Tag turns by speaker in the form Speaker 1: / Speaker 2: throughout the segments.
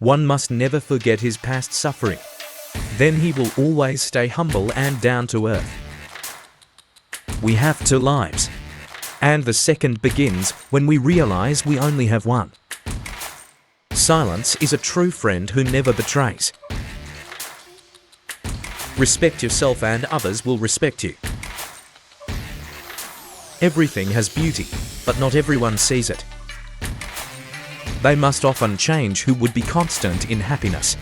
Speaker 1: One must never forget his past suffering. Then he will always stay humble and down to earth. We have 2 lives, and the second begins when we realize we only have one. Silence is a true friend who never betrays. Respect yourself and others will respect you. Everything has beauty, but not everyone sees it. They must often change who would be constant in happiness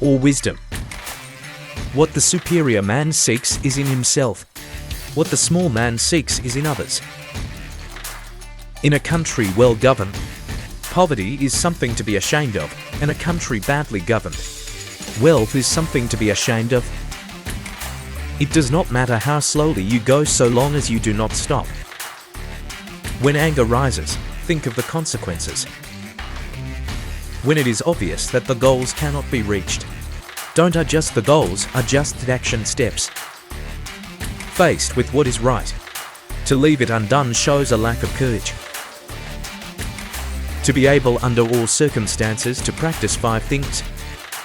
Speaker 1: or wisdom. What the superior man seeks is in himself. What the small man seeks is in others. In a country well governed, poverty is something to be ashamed of, and a country badly governed, wealth is something to be ashamed of. It does not matter how slowly you go so long as you do not stop. When anger rises, think of the consequences. When it is obvious that the goals cannot be reached, don't adjust the goals, adjust the action steps. Faced with what is right, to leave it undone shows a lack of courage. To be able under all circumstances to practice 5 things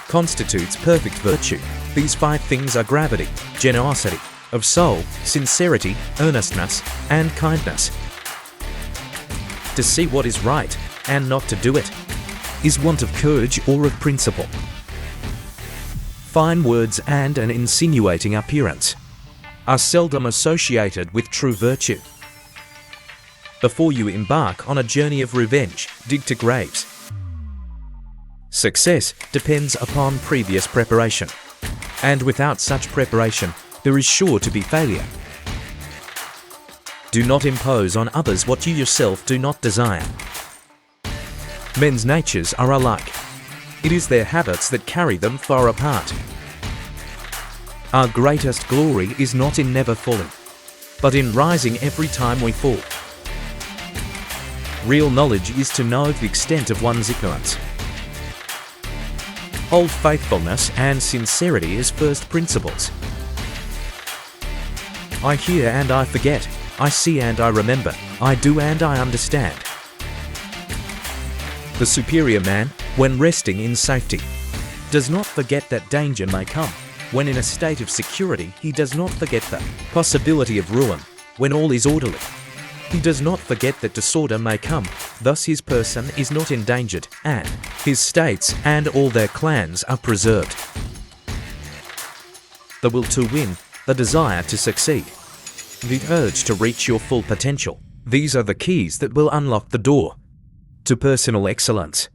Speaker 1: constitutes perfect virtue. These 5 things are gravity, generosity of soul, sincerity, earnestness, and kindness. To see what is right and not to do it is want of courage or of principle. Fine words and an insinuating appearance are seldom associated with true virtue. Before you embark on a journey of revenge, dig to graves. Success depends upon previous preparation, and without such preparation, there is sure to be failure. Do not impose on others what you yourself do not desire. Men's natures are alike. It is their habits that carry them far apart. Our greatest glory is not in never falling, but in rising every time we fall. Real knowledge is to know the extent of one's ignorance. Hold faithfulness and sincerity as first principles. I hear and I forget. I see and I remember. I do and I understand. The superior man, when resting in safety, does not forget that danger may come. When in a state of security, he does not forget the possibility of ruin. When all is orderly, he does not forget that disorder may come. Thus his person is not endangered, and his states and all their clans are preserved. The will to win, the desire to succeed, the urge to reach your full potential. These are the keys that will unlock the door to personal excellence.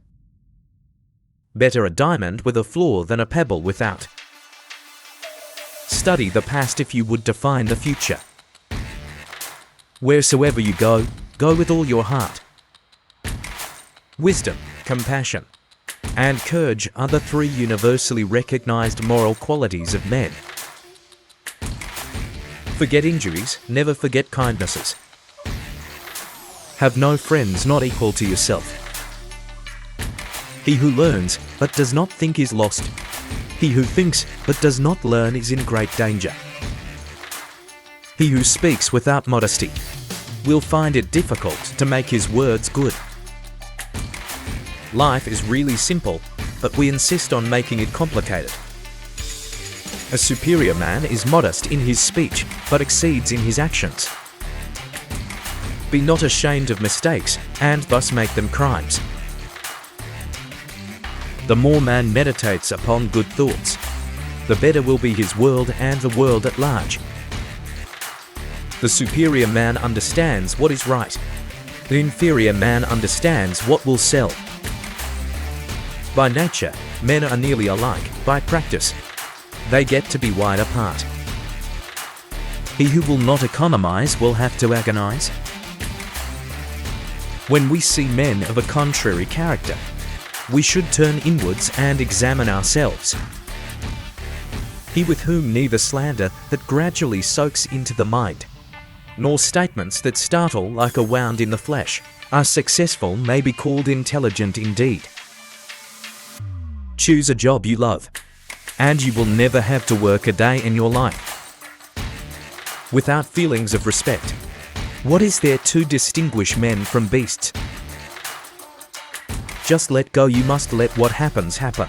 Speaker 1: Better a diamond with a flaw than a pebble without. Study the past if you would define the future. Wheresoever you go, go with all your heart. Wisdom, compassion, and courage are the 3 universally recognized moral qualities of men. Forget injuries, never forget kindnesses. Have no friends not equal to yourself. He who learns but does not think is lost. He who thinks but does not learn is in great danger. He who speaks without modesty will find it difficult to make his words good. Life is really simple, but we insist on making it complicated. A superior man is modest in his speech, but exceeds in his actions. Be not ashamed of mistakes, and thus make them crimes. The more man meditates upon good thoughts, the better will be his world and the world at large. The superior man understands what is right. The inferior man understands what will sell. By nature, men are nearly alike. By practice, they get to be wide apart. He who will not economize will have to agonize. When we see men of a contrary character, we should turn inwards and examine ourselves. He with whom neither slander that gradually soaks into the mind, nor statements that startle like a wound in the flesh, are successful may be called intelligent indeed. Choose a job you love, and you will never have to work a day in your life without feelings of respect. What is there to distinguish men from beasts? Just let go. You must let what happens happen.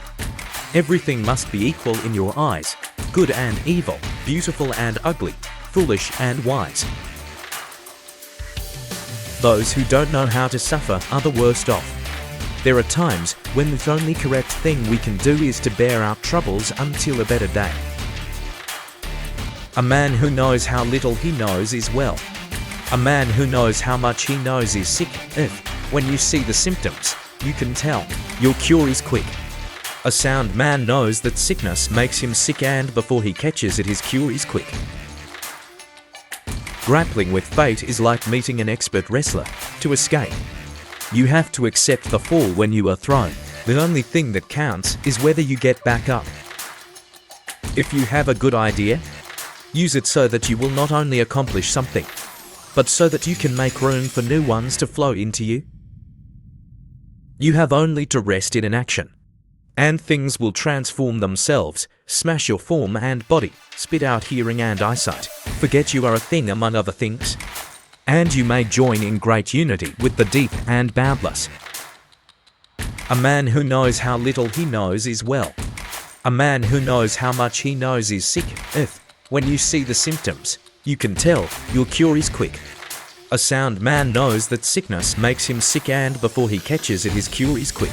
Speaker 1: Everything must be equal in your eyes, good and evil, beautiful and ugly, foolish and wise. Those who don't know how to suffer are the worst off. There are times when the only correct thing we can do is to bear our troubles until a better day. A man who knows how little he knows is well. A man who knows how much he knows is sick. If, when you see the symptoms, you can tell, your cure is quick. A sound man knows that sickness makes him sick, and before he catches it, his cure is quick. Grappling with fate is like meeting an expert wrestler. To escape, you have to accept the fall when you are thrown. The only thing that counts is whether you get back up. If you have a good idea, use it so that you will not only accomplish something, but so that you can make room for new ones to flow into you. You have only to rest in an action, and things will transform themselves. Smash your form and body, spit out hearing and eyesight, forget you are a thing among other things, and you may join in great unity with the deep and boundless. A man who knows how little he knows is well. A man who knows how much he knows is sick. If, when you see the symptoms, you can tell, your cure is quick. A sound man knows that sickness makes him sick, and before he catches it, his cure is quick.